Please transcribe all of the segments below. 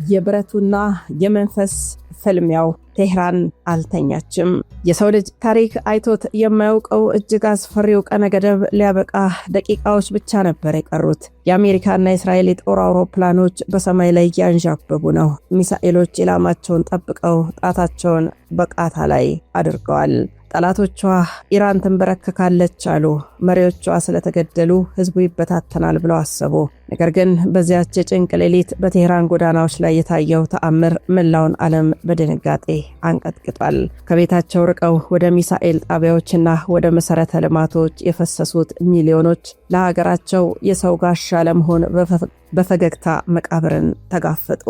የብረቱና የመንፈስ ፍልሚያው ቴህራን አልተኛችም። የሰው ልጅ ታሪክ አይቶት የማያውቀው እጅግ አስፈሪው ቀነ ገደብ ሊያበቃ ደቂቃዎች ብቻ ነበር የቀሩት። የአሜሪካና የእስራኤል የጦር አውሮፕላኖች በሰማይ ላይ ያንዣበቡ ነው። ሚሳኤሎች ኢላማቸውን ጠብቀው ጣታቸውን በቃታ ላይ አድርገዋል። ጠላቶቿ ኢራን ትንበረከካለች አሉ። መሪዎቿ ስለተገደሉ ህዝቡ ይበታተናል ብለው አሰቡ። ነገር ግን በዚያች ጭንቅ ሌሊት በቴህራን ጎዳናዎች ላይ የታየው ተአምር መላውን ዓለም በድንጋጤ አንቀጥቅጧል። ከቤታቸው ርቀው ወደ ሚሳኤል ጣቢያዎችና ወደ መሰረተ ልማቶች የፈሰሱት ሚሊዮኖች ለሀገራቸው የሰው ጋሻ ለመሆን በፈገግታ መቃብርን ተጋፈጡ።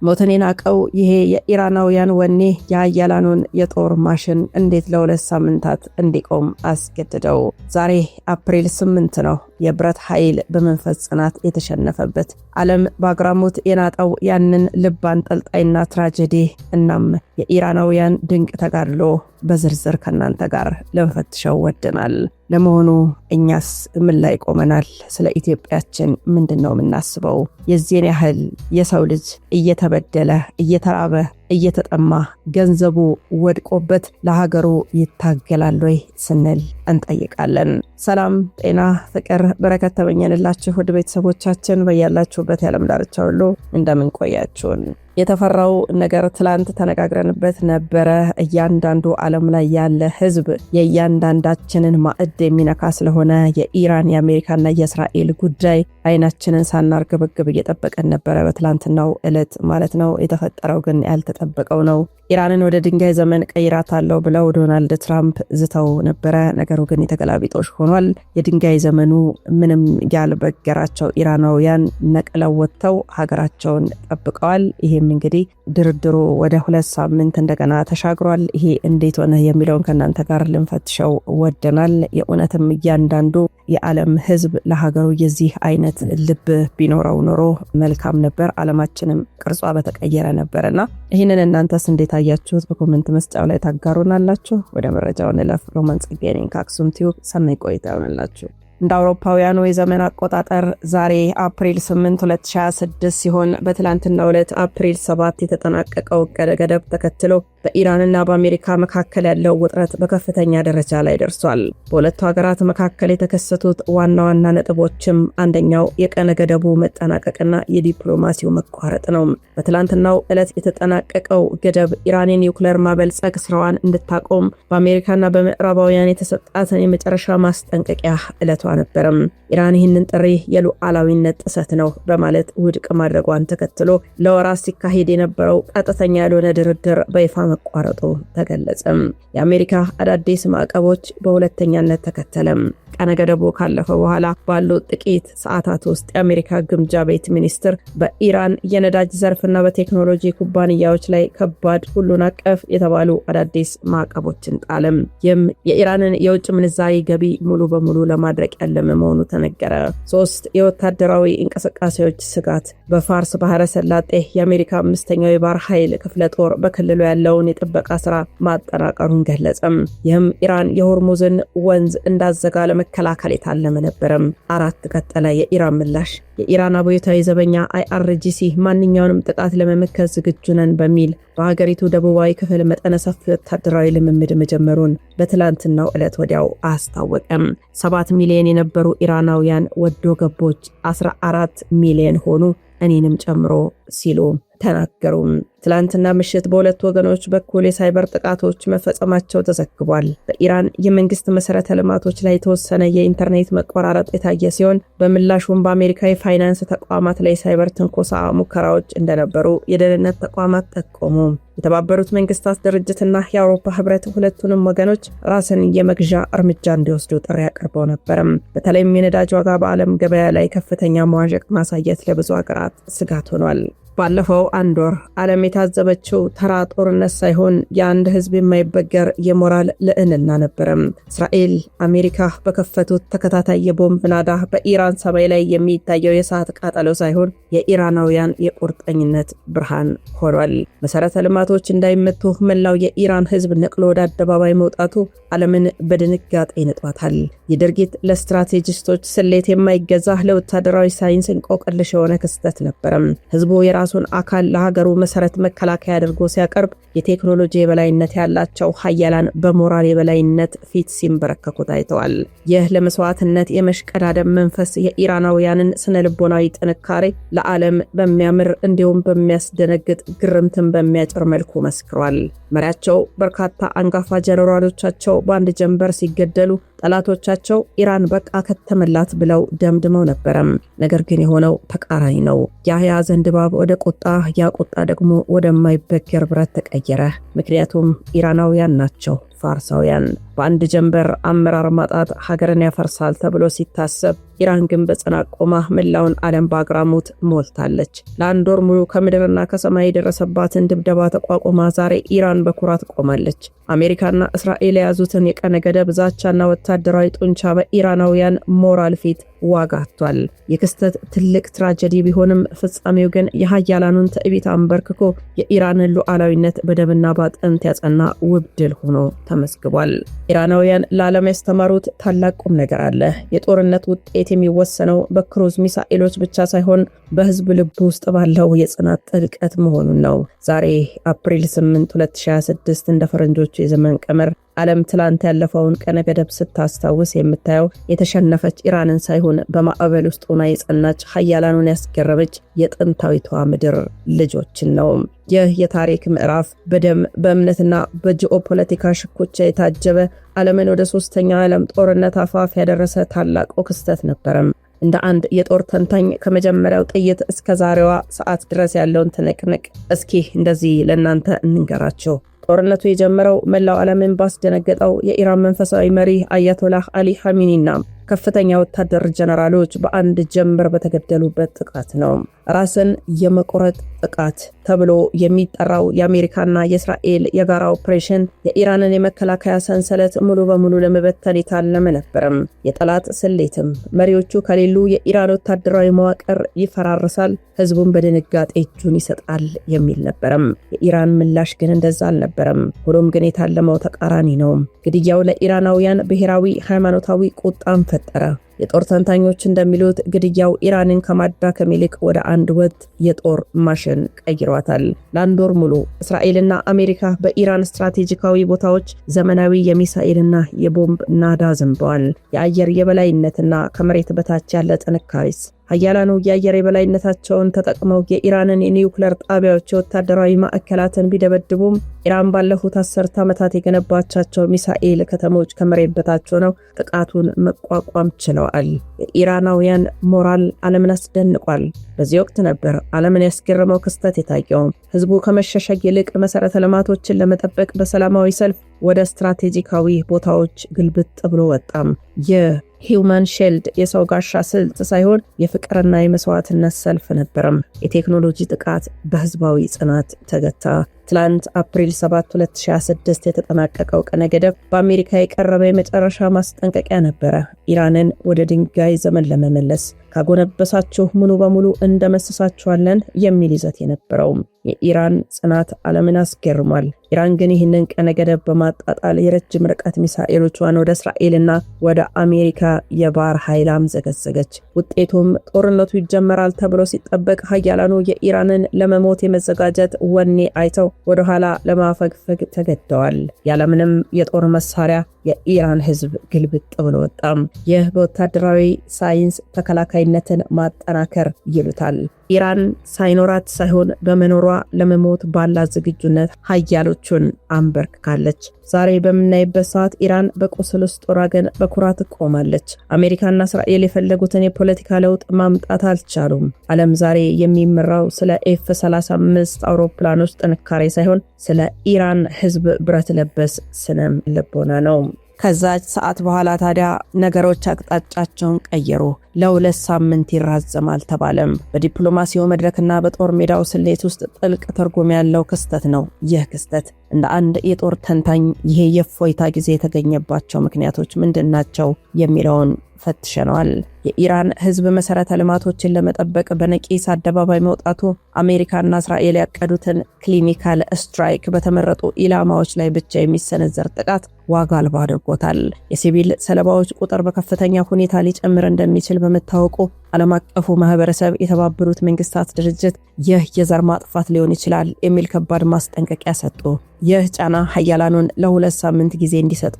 ሞትን የናቀው ይሄ የኢራናውያን ወኔ የሀያላኑን የጦር ማሽን እንዴት ለ2 ሳምንታት እንዲቆም አስገድደው። ዛሬ አፕሪል 8 ነው። የብረት ኃይል በመንፈስ ጽናት የተሸነፈበት ዓለም በአግራሞት የናጠው ያንን ልብ አንጠልጣይና ትራጀዲ እናም የኢራናውያን ድንቅ ተጋድሎ በዝርዝር ከናንተ ጋር ለመፈትሸው ወደናል። ለመሆኑ እኛስ ምን ላይ ቆመናል? ስለ ኢትዮጵያችን ምንድነው የምናስበው? የዚህን ያህል የሰው ልጅ እየተበደለ እየተራበ እየተጠማ ገንዘቡ ወድቆበት ለሀገሩ ይታገላል ወይ ስንል እንጠይቃለን። ሰላም፣ ጤና፣ ፍቅር፣ በረከት ተመኘንላችሁ ውድ ቤተሰቦቻችን በያላችሁበት የዓለም ዳርቻ ሁሉ እንደምን ቆያችሁን? የተፈራው ነገር ትላንት ተነጋግረንበት ነበረ። እያንዳንዱ ዓለም ላይ ያለ ህዝብ የእያንዳንዳችንን ማዕድ የሚነካ ስለሆነ የኢራን የአሜሪካና የእስራኤል ጉዳይ አይናችንን ሳናርገበግብ እየጠበቀን ነበረ በትላንትናው ዕለት ማለት ነው። የተፈጠረው ግን ያልተጠበቀው ነው። ኢራንን ወደ ድንጋይ ዘመን ቀይራታለሁ ብለው ዶናልድ ትራምፕ ዝተው ነበረ። ነገሩ ግን የተገላቢጦሽ ሆኗል። የድንጋይ ዘመኑ ምንም ያልበገራቸው ኢራናውያን ነቅለው ወጥተው ሀገራቸውን ጠብቀዋል። ይሄም እንግዲህ ድርድሩ ወደ 2 ሳምንት እንደገና ተሻግሯል። ይሄ እንዴት ሆነ የሚለውን ከናንተ ጋር ልንፈትሸው ወደናል። የእውነትም እያንዳንዱ የዓለም ህዝብ ለሀገሩ የዚህ አይነት ልብ ቢኖረው ኖሮ መልካም ነበር። ዓለማችንም ቅርጿ በተቀየረ ነበርና ይህንን እናንተስ እንዴት አያችሁት? በኮሜንት መስጫው ላይ ታጋሩናላችሁ። ወደ መረጃው እንለፍ። ሮማን ጽጌ ነኝ ከአክሱም ቲዩብ። ሰናይ ቆይታ ይሁንላችሁ። እንደ አውሮፓውያኑ የዘመን አቆጣጠር ዛሬ አፕሪል 8 2026 ሲሆን በትላንትናው ዕለት አፕሪል 7 የተጠናቀቀው ገደብ ተከትሎ በኢራንና በአሜሪካ መካከል ያለው ውጥረት በከፍተኛ ደረጃ ላይ ደርሷል። በሁለቱ ሀገራት መካከል የተከሰቱት ዋና ዋና ነጥቦችም አንደኛው የቀነ ገደቡ መጠናቀቅና የዲፕሎማሲው መቋረጥ ነው። በትላንትናው ዕለት የተጠናቀቀው ገደብ ኢራን ኒውክሌር ማበልጸግ ስራዋን እንድታቆም በአሜሪካና በምዕራባውያን የተሰጣትን የመጨረሻ ማስጠንቀቂያ ዕለቷ ነበረም። ኢራን ይህንን ጥሪ የሉዓላዊነት ጥሰት ነው በማለት ውድቅ ማድረጓን ተከትሎ ለወራት ሲካሄድ የነበረው ቀጥተኛ ያልሆነ ድርድር በይፋ መቋረጡ ተገለጸም። የአሜሪካ አዳዲስ ማዕቀቦች በሁለተኛነት ተከተለም። ቀነ ገደቡ ካለፈ በኋላ ባሉት ጥቂት ሰዓታት ውስጥ የአሜሪካ ግምጃ ቤት ሚኒስትር በኢራን የነዳጅ ዘርፍና በቴክኖሎጂ ኩባንያዎች ላይ ከባድ ሁሉን አቀፍ የተባሉ አዳዲስ ማዕቀቦችን ጣለም። ይህም የኢራንን የውጭ ምንዛሪ ገቢ ሙሉ በሙሉ ለማድረቅ ያለመ መሆኑ ተነገረ። 3 የወታደራዊ እንቅስቃሴዎች ስጋት። በፋርስ ባህረ ሰላጤ የአሜሪካ 5ኛው የባህር ኃይል ክፍለ ጦር በክልሉ ያለውን የጥበቃ ስራ ማጠናቀሩን ገለጸም። ይህም ኢራን የሆርሙዝን ወንዝ እንዳዘጋ ለመከላከል የታለመ ነበረም። 4 ቀጠለ የኢራን ምላሽ። የኢራን አብዮታዊ ዘበኛ IRGC ማንኛውንም ጥቃት ለመመከት ዝግጁ ነን በሚል በሀገሪቱ ደቡባዊ ክፍል መጠነ ሰፊ ወታደራዊ ልምምድ መጀመሩን በትላንትናው ዕለት ወዲያው አስታወቀም። 7 ሚሊዮን የነበሩ ኢራናውያን ወዶ ገቦች 14 ሚሊዮን ሆኑ፣ እኔንም ጨምሮ ሲሉ ተናገሩም። ትላንትና ምሽት በሁለት ወገኖች በኩል የሳይበር ጥቃቶች መፈጸማቸው ተዘግቧል። በኢራን የመንግስት መሰረተ ልማቶች ላይ የተወሰነ የኢንተርኔት መቆራረጥ የታየ ሲሆን በምላሹም በአሜሪካ የፋይናንስ ተቋማት ላይ ሳይበር ትንኮሳ ሙከራዎች እንደነበሩ የደህንነት ተቋማት ጠቆሙ። የተባበሩት መንግስታት ድርጅትና የአውሮፓ ህብረት ሁለቱንም ወገኖች ራስን የመግዣ እርምጃ እንዲወስዱ ጥሪ አቅርበው ነበርም። በተለይም የነዳጅ ዋጋ በዓለም ገበያ ላይ ከፍተኛ መዋዠቅ ማሳየት ለብዙ ሀገራት ስጋት ሆኗል። ባለፈው አንድ ወር ዓለም የታዘበችው ተራ ጦርነት ሳይሆን የአንድ ህዝብ የማይበገር የሞራል ልዕልና ነበረም። እስራኤል፣ አሜሪካ በከፈቱት ተከታታይ የቦምብ ናዳ በኢራን ሰማይ ላይ የሚታየው የእሳት ቃጠሎ ሳይሆን የኢራናውያን የቁርጠኝነት ብርሃን ሆኗል። መሰረተ ልማቶች እንዳይመቱ መላው የኢራን ህዝብ ነቅሎ ወደ አደባባይ መውጣቱ ዓለምን በድንጋጤ ነጥቷታል። የድርጊት ለስትራቴጂስቶች ስሌት የማይገዛ ለወታደራዊ ሳይንስ እንቆቅልሽ የሆነ ክስተት ነበር። ህዝቡ የራሱን አካል ለሀገሩ መሰረት መከላከያ አድርጎ ሲያቀርብ የቴክኖሎጂ የበላይነት ያላቸው ኃያላን በሞራል የበላይነት ፊት ሲንበረከኩ ታይተዋል። ይህ ለመስዋዕትነት የመሽቀዳደም መንፈስ የኢራናውያንን ስነልቦናዊ ጥንካሬ ለዓለም በሚያምር እንዲሁም በሚያስደነግጥ ግርምትን በሚያጭር መልኩ መስክሯል። መሪያቸው በርካታ አንጋፋ ጀነራሎቻቸው በአንድ ጀንበር ሲገደሉ ጠላቶቻቸው ኢራን በቃ ከተመላት ብለው ደምድመው ነበረም። ነገር ግን የሆነው ተቃራኒ ነው። የሐዘን ድባብ ወደ ቁጣ፣ ያ ቁጣ ደግሞ ወደማይበገር ብረት ተቀየረ። ምክንያቱም ኢራናውያን ናቸው ፋርሳውያን። በአንድ ጀንበር አመራር ማጣት ሀገርን ያፈርሳል ተብሎ ሲታሰብ ኢራን ግን በጽናት ቆማ መላውን ዓለም በአግራሞት ሞልታለች። ለአንድ ወር ሙሉ ከምድርና ከሰማይ የደረሰባትን ድብደባ ተቋቁማ ዛሬ ኢራን በኩራት ቆማለች። አሜሪካና እስራኤል የያዙትን የቀነ ገደብ ዛቻና ወታደራዊ ጡንቻ በኢራናውያን ሞራል ፊት ዋጋ አጥቷል። የክስተት ትልቅ ትራጀዲ ቢሆንም ፍጻሜው ግን የሀያላኑን ትዕቢት አንበርክኮ የኢራንን ሉዓላዊነት በደምና ባጥንት ያጸና ውብ ድል ሆኖ ተመስግቧል። ኢራናውያን ለዓለም ያስተማሩት ታላቅ ቁም ነገር አለ። የጦርነት ውጤት የሚወሰነው በክሩዝ ሚሳኤሎች ብቻ ሳይሆን በህዝብ ልብ ውስጥ ባለው የጽናት ጥልቀት መሆኑን ነው። ዛሬ አፕሪል 8 2026 እንደ ፈረንጆቹ የዘመን ቀመር ዓለም ትላንት ያለፈውን ቀነ ገደብ ስታስታውስ የምታየው የተሸነፈች ኢራንን ሳይሆን በማዕበል ውስጥ ሆና የጸናች ሀያላኑን ያስገረመች የጥንታዊቷ ምድር ልጆችን ነው። ይህ የታሪክ ምዕራፍ በደም በእምነትና በጂኦፖለቲካ ሽኩቻ የታጀበ ዓለምን ወደ ሶስተኛው ዓለም ጦርነት አፋፍ ያደረሰ ታላቅ ክስተት ነበረም። እንደ አንድ የጦር ተንታኝ ከመጀመሪያው ጥይት እስከ ዛሬዋ ሰዓት ድረስ ያለውን ትንቅንቅ እስኪ እንደዚህ ለእናንተ እንንገራቸው። ጦርነቱ የጀመረው መላው ዓለምን ባስደነገጠው የኢራን መንፈሳዊ መሪ አያቶላህ አሊ ኻሜኒና ከፍተኛ ወታደር ጀነራሎች በአንድ ጀንበር በተገደሉበት ጥቃት ነው። ራስን የመቆረጥ ጥቃት ተብሎ የሚጠራው የአሜሪካና የእስራኤል የጋራ ኦፕሬሽን የኢራንን የመከላከያ ሰንሰለት ሙሉ በሙሉ ለመበተን የታለመ ነበርም። የጠላት ስሌትም መሪዎቹ ከሌሉ የኢራን ወታደራዊ መዋቅር ይፈራርሳል፣ ህዝቡን በድንጋጤ እጁን ይሰጣል የሚል ነበርም። የኢራን ምላሽ ግን እንደዛ አልነበረም። ሆኖም ግን የታለመው ተቃራኒ ነው። ግድያው ለኢራናውያን ብሔራዊ ሃይማኖታዊ ቁጣን ፈጠረ። የጦር ተንታኞች እንደሚሉት ግድያው ኢራንን ከማዳከም ይልቅ ወደ አንድ ወጥ የጦር ማሽን ቀይሯታል። ለአንድ ወር ሙሉ እስራኤልና አሜሪካ በኢራን ስትራቴጂካዊ ቦታዎች ዘመናዊ የሚሳኤልና የቦምብ ናዳ ዘንበዋል። የአየር የበላይነትና ከመሬት በታች ያለ ጥንካሬስ ሀያላኑ የአየር የበላይነታቸውን ተጠቅመው የኢራንን የኒውክሌር ጣቢያዎች ወታደራዊ ማዕከላትን ቢደበድቡም ኢራን ባለፉት 10 ዓመታት የገነባቻቸው ሚሳኤል ከተሞች ከመሬት በታች ሆነው ጥቃቱን መቋቋም ችለዋል። የኢራናውያን ሞራል ዓለምን አስደንቋል። በዚህ ወቅት ነበር ዓለምን ያስገረመው ክስተት የታየው። ህዝቡ ከመሸሸግ ይልቅ መሰረተ ልማቶችን ለመጠበቅ በሰላማዊ ሰልፍ ወደ ስትራቴጂካዊ ቦታዎች ግልብጥ ብሎ ወጣም። የሂውማን ሺልድ የሰው ጋሻ ስልት ሳይሆን የፍቅርና የመስዋዕትነት ሰልፍ ነበርም። የቴክኖሎጂ ጥቃት በህዝባዊ ጽናት ተገታ። ትላንት አፕሪል 7 2026 የተጠናቀቀው ቀነ ገደብ በአሜሪካ የቀረበ የመጨረሻ ማስጠንቀቂያ ነበረ። ኢራንን ወደ ድንጋይ ዘመን ለመመለስ ካጎነበሳችሁ ሙሉ በሙሉ እንደመስሳችኋለን የሚል ይዘት የነበረው የኢራን ጽናት ዓለምን አስገርሟል። ኢራን ግን ይህንን ቀነ ገደብ በማጣጣል የረጅም ርቀት ሚሳኤሎቿን ወደ እስራኤልና ወደ አሜሪካ የባህር ኃይል አምዘገዘገች። ውጤቱም ጦርነቱ ይጀመራል ተብሎ ሲጠበቅ ሀያላኑ የኢራንን ለመሞት የመዘጋጀት ወኔ አይተው ወደ ኋላ ለማፈግፈግ ተገደዋል። ያለምንም የጦር መሳሪያ የኢራን ህዝብ ግልብጥ ብሎ ወጣም። ይህ በወታደራዊ ሳይንስ ተከላካይነትን ማጠናከር ይሉታል። ኢራን ሳይኖራት ሳይሆን በመኖሯ ለመሞት ባላት ዝግጁነት ሀያሎቹን አንበርክካለች። ዛሬ በምናይበት ሰዓት ኢራን በቁስል ውስጥ ሆና ግን በኩራት ቆማለች። አሜሪካና እስራኤል የፈለጉትን የፖለቲካ ለውጥ ማምጣት አልቻሉም። ዓለም ዛሬ የሚመራው ስለ F-35 አውሮፕላኖች ጥንካሬ ሳይሆን ስለ ኢራን ህዝብ ብረት ለበስ ስነ ልቦና ነው። ከዛች ሰዓት በኋላ ታዲያ ነገሮች አቅጣጫቸውን ቀየሩ። ለ2 ሳምንት ይራዘማል ተባለም። በዲፕሎማሲው መድረክና በጦር ሜዳው ስሌት ውስጥ ጥልቅ ትርጉም ያለው ክስተት ነው። ይህ ክስተት እንደ አንድ የጦር ተንታኝ ይሄ የእፎይታ ጊዜ የተገኘባቸው ምክንያቶች ምንድናቸው የሚለውን ፈትሸነዋል። የኢራን ህዝብ መሰረተ ልማቶችን ለመጠበቅ በነቂስ አደባባይ መውጣቱ አሜሪካና እስራኤል ያቀዱትን ክሊኒካል ስትራይክ በተመረጡ ኢላማዎች ላይ ብቻ የሚሰነዘር ጥቃት ዋጋ አልባ አድርጎታል። የሲቪል ሰለባዎች ቁጥር በከፍተኛ ሁኔታ ሊጨምር እንደሚችል በመታወቁ ዓለም አቀፉ ማህበረሰብ የተባበሩት መንግስታት ድርጅት ይህ የዘር ማጥፋት ሊሆን ይችላል የሚል ከባድ ማስጠንቀቂያ ሰጡ። ይህ ጫና ሀያላኑን ለ2 ሳምንት ጊዜ እንዲሰጡ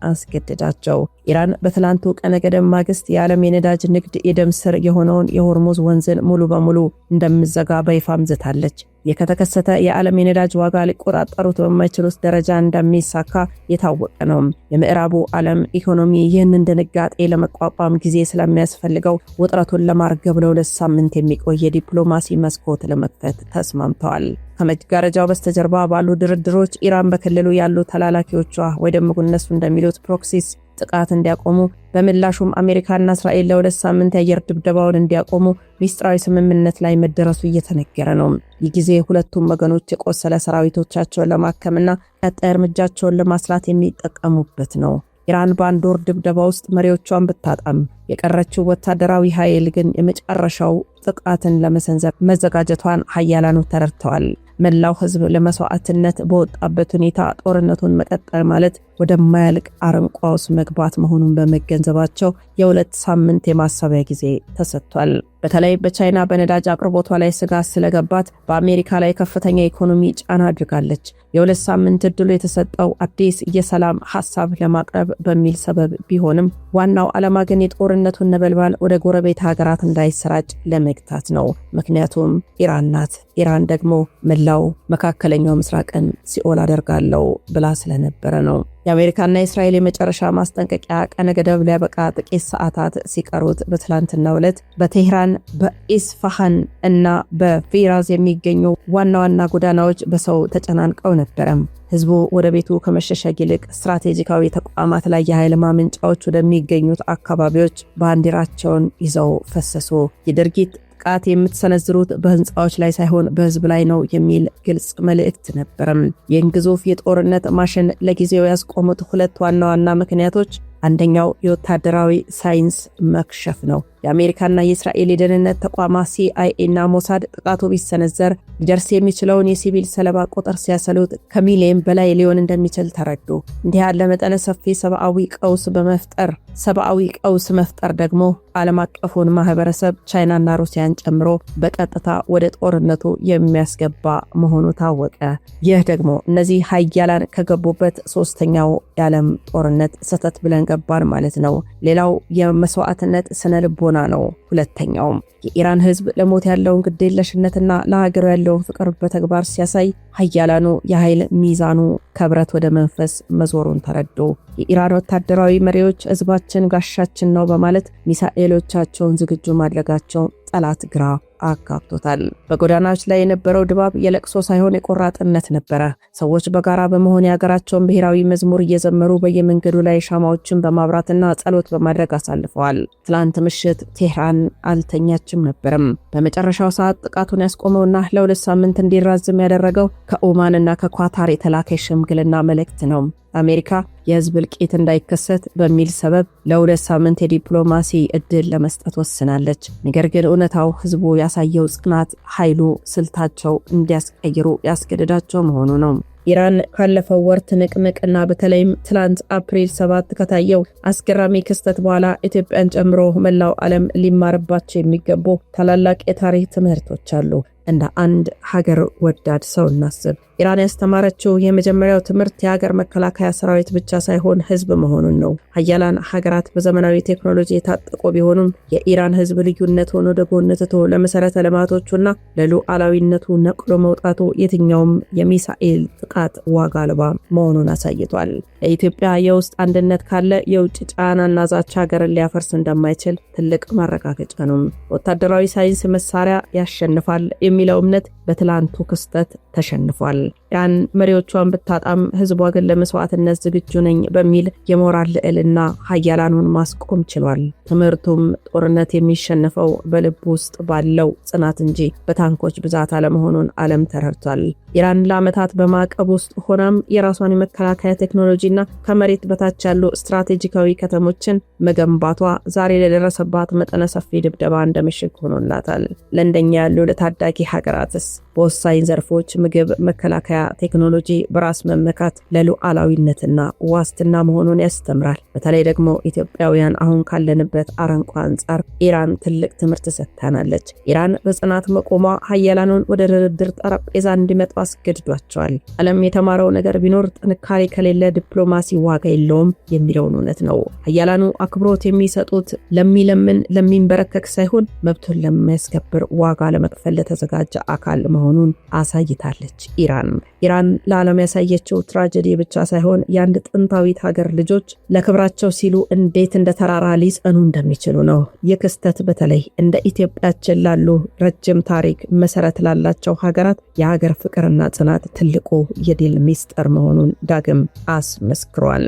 አስገድዳቸው። ኢራን በትላንቱ ቀነ ገደብ ማግስት የዓለም የነዳጅ ንግድ የደም ስር የሆነውን የሆርሙዝ ወንዝን ሙሉ በሙሉ እንደምዘጋ በይፋም ዝታለች። የከተከሰተ የዓለም የነዳጅ ዋጋ ሊቆጣጠሩት በማይችሉት ደረጃ እንደሚሳካ የታወቀ ነው። የምዕራቡ ዓለም ኢኮኖሚ ይህንን ድንጋጤ ለመቋቋም ጊዜ ስለሚያስፈልገው ውጥረቱን ለማርገብ ለ2 ሳምንት የሚቆይ የዲፕሎማሲ መስኮት ለመክፈት ተስማምተዋል። ከመጋረጃው በስተጀርባ ባሉ ድርድሮች ኢራን በክልሉ ያሉ ተላላኪዎቿ ወይ ደግሞ እነሱ እንደሚሉት ፕሮክሲስ ጥቃት እንዲያቆሙ፣ በምላሹም አሜሪካና እስራኤል ለ2 ሳምንት የአየር ድብደባውን እንዲያቆሙ ሚስጥራዊ ስምምነት ላይ መደረሱ እየተነገረ ነው። ይህ ጊዜ ሁለቱም ወገኖች የቆሰለ ሰራዊቶቻቸውን ለማከምና ቀጣይ እርምጃቸውን ለማስላት የሚጠቀሙበት ነው። ኢራን በአንድ ወር ድብደባ ውስጥ መሪዎቿን ብታጣም የቀረችው ወታደራዊ ኃይል ግን የመጨረሻው ጥቃትን ለመሰንዘር መዘጋጀቷን ሀያላኑ ተረድተዋል። መላው ህዝብ ለመስዋዕትነት በወጣበት ሁኔታ ጦርነቱን መቀጠል ማለት ወደማያልቅ አረንቋ ውስጥ መግባት መሆኑን በመገንዘባቸው የ2 ሳምንት የማሰቢያ ጊዜ ተሰጥቷል። በተለይ በቻይና በነዳጅ አቅርቦቷ ላይ ስጋት ስለገባት በአሜሪካ ላይ ከፍተኛ ኢኮኖሚ ጫና አድርጋለች። የ2 ሳምንት እድሉ የተሰጠው አዲስ የሰላም ሐሳብ ለማቅረብ በሚል ሰበብ ቢሆንም ዋናው ዓላማ ግን የጦርነቱን ነበልባል ወደ ጎረቤት ሀገራት እንዳይሰራጭ ለመግታት ነው። ምክንያቱም ኢራን ናት። ኢራን ደግሞ መላው መካከለኛው ምስራቅን ሲኦል አደርጋለሁ ብላ ስለነበረ ነው። የአሜሪካና የእስራኤል የመጨረሻ ማስጠንቀቂያ ቀነ ገደብ ሊያበቃ ጥቂት ሰዓታት ሲቀሩት በትላንትናው ዕለት በቴህራን በኢስፋሃን እና በፊራዝ የሚገኙ ዋና ዋና ጎዳናዎች በሰው ተጨናንቀው ነበረ። ህዝቡ ወደ ቤቱ ከመሸሸግ ይልቅ ስትራቴጂካዊ ተቋማት ላይ የኃይል ማመንጫዎች ወደሚገኙት አካባቢዎች ባንዲራቸውን ይዘው ፈሰሱ። የድርጊት ጥቃት የምትሰነዝሩት በህንፃዎች ላይ ሳይሆን በህዝብ ላይ ነው የሚል ግልጽ መልእክት ነበረም። ይህን ግዙፍ የጦርነት ማሽን ለጊዜው ያስቆሙት 2 ዋና ዋና ምክንያቶች አንደኛው የወታደራዊ ሳይንስ መክሸፍ ነው። የአሜሪካና የእስራኤል የደህንነት ተቋማት CIA እና ሞሳድ ጥቃቱ ቢሰነዘር ሊደርስ የሚችለውን የሲቪል ሰለባ ቁጥር ሲያሰሉት ከሚሊዮን በላይ ሊሆን እንደሚችል ተረዱ። እንዲህ ያለ መጠነ ሰፊ ሰብአዊ ቀውስ መፍጠር ደግሞ ዓለም አቀፉን ማህበረሰብ ቻይናና ሩሲያን ጨምሮ በቀጥታ ወደ ጦርነቱ የሚያስገባ መሆኑ ታወቀ። ይህ ደግሞ እነዚህ ሀያላን ከገቡበት 3ኛው የዓለም ጦርነት ሰተት ብለን ገባን ማለት ነው። ሌላው የመስዋዕትነት ስነ ልቦና ነው። ሁለተኛው የኢራን ህዝብ ለሞት ያለውን ግዴለሽነትና ለሀገሩ ያለውን ፍቅር በተግባር ሲያሳይ ሀያላኑ የኃይል ሚዛኑ ከብረት ወደ መንፈስ መዞሩን ተረዱ። የኢራን ወታደራዊ መሪዎች ህዝባችን ጋሻችን ነው በማለት ሚሳኤሎቻቸውን ዝግጁ ማድረጋቸው ጠላት ግራ አጋብቶታል። በጎዳናዎች ላይ የነበረው ድባብ የለቅሶ ሳይሆን የቆራጥነት ነበረ። ሰዎች በጋራ በመሆን የሀገራቸውን ብሔራዊ መዝሙር እየዘመሩ በየመንገዱ ላይ ሻማዎችን በማብራትና ጸሎት በማድረግ አሳልፈዋል። ትላንት ምሽት ቴህራን አልተኛችም ነበርም። በመጨረሻው ሰዓት ጥቃቱን ያስቆመውና ለ2 ሳምንት እንዲራዝም ያደረገው ከኦማንና ከኳታር የተላከ ሽምግልና መልእክት ነው። አሜሪካ የህዝብ እልቂት እንዳይከሰት በሚል ሰበብ ለ2 ሳምንት የዲፕሎማሲ እድል ለመስጠት ወስናለች። ነገር ግን እውነታው ህዝቡ ያሳየው ጽናት ኃይሉ ስልታቸው እንዲያስቀይሩ ያስገድዳቸው መሆኑ ነው። ኢራን ካለፈው ወር ትንቅንቅና በተለይም ትላንት አፕሪል 7 ከታየው አስገራሚ ክስተት በኋላ ኢትዮጵያን ጨምሮ መላው ዓለም ሊማርባቸው የሚገቡ ታላላቅ የታሪክ ትምህርቶች አሉ። እንደ አንድ ሀገር ወዳድ ሰው እናስብ። ኢራን ያስተማረችው የመጀመሪያው ትምህርት የሀገር መከላከያ ሰራዊት ብቻ ሳይሆን ህዝብ መሆኑን ነው። ሀያላን ሀገራት በዘመናዊ ቴክኖሎጂ የታጠቁ ቢሆኑም የኢራን ህዝብ ልዩነቱን ወደ ጎን ትቶ ለመሰረተ ልማቶቹና ለሉዓላዊነቱ ነቅሎ መውጣቱ የትኛውም የሚሳኤል ጥቃት ዋጋ አልባ መሆኑን አሳይቷል። የኢትዮጵያ የውስጥ አንድነት ካለ የውጭ ጫናና ዛቻ ሀገርን ሊያፈርስ እንደማይችል ትልቅ ማረጋገጫ ነው። ወታደራዊ ሳይንስ መሳሪያ ያሸንፋል የሚለው እምነት በትላንቱ ክስተት ተሸንፏል። ኢራን መሪዎቿን ብታጣም ህዝቧ ግን ለመስዋዕትነት ዝግጁ ነኝ በሚል የሞራል ልዕልና ሀያላኑን ማስቆም ችሏል። ትምህርቱም ጦርነት የሚሸነፈው በልብ ውስጥ ባለው ጽናት እንጂ በታንኮች ብዛት አለመሆኑን ዓለም ተረድቷል። ኢራን ለዓመታት በማዕቀብ ውስጥ ሆናም የራሷን የመከላከያ ቴክኖሎጂና ከመሬት በታች ያሉ ስትራቴጂካዊ ከተሞችን መገንባቷ ዛሬ ለደረሰባት መጠነ ሰፊ ድብደባ እንደምሽግ ሆኖላታል። ለእንደኛ ያሉ ለታዳጊ ሀገራትስ በወሳኝ ዘርፎች ምግብ፣ መከላከያ ቴክኖሎጂ በራስ መመካት ለሉዓላዊነትና ዋስትና መሆኑን ያስተምራል። በተለይ ደግሞ ኢትዮጵያውያን አሁን ካለንበት አረንቋ አንጻር ኢራን ትልቅ ትምህርት ሰጥታናለች። ኢራን በጽናት መቆሟ ሀያላኑን ወደ ድርድር ጠረጴዛ እንዲመጡ አስገድዷቸዋል። ዓለም የተማረው ነገር ቢኖር ጥንካሬ ከሌለ ዲፕሎማሲ ዋጋ የለውም የሚለውን እውነት ነው። ሀያላኑ አክብሮት የሚሰጡት ለሚለምን ለሚንበረከክ ሳይሆን መብቱን ለሚያስከብር ዋጋ ለመክፈል ለተዘጋጀ አካል መሆኑን አሳይታለች። ኢራን ለዓለም ያሳየችው ትራጀዲ ብቻ ሳይሆን የአንድ ጥንታዊት ሀገር ልጆች ለክብራቸው ሲሉ እንዴት እንደ ተራራ ሊጸኑ እንደሚችሉ ነው። ይህ ክስተት በተለይ እንደ ኢትዮጵያችን ላሉ ረጅም ታሪክ መሰረት ላላቸው ሀገራት የሀገር ፍቅርና ጽናት ትልቁ የድል ሚስጥር መሆኑን ዳግም አስመስክሯል።